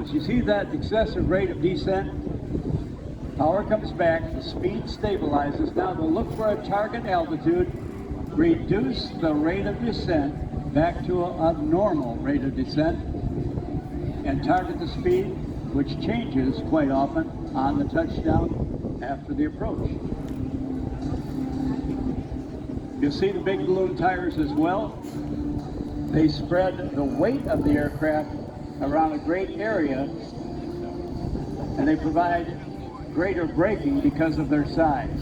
once you see that excessive rate of descent, power comes back, the speed stabilizes. Now to look for a target altitude, reduce the rate of descent back to a normal rate of descent, and target the speed, which changes quite often on the touchdown after the approach. You'll see the big balloon tires as well. They spread the weight of the aircraft around a great area, and they provide greater braking because of their size.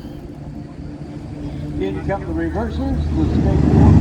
In come the reversers. Let's take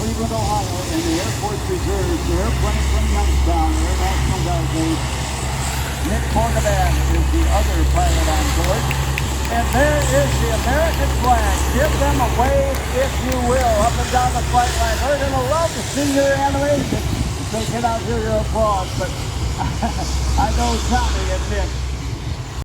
Cleveland, Ohio, in the Air Force Reserve, the airplane from Youngstown, Air National Guard Base. Nick Morgan is the other pilot on board. And there is the American flag. Give them a wave, if you will, up and down the flight line. They're going to love to see your animation. If they cannot hear your applause, but I know Tommy and Nick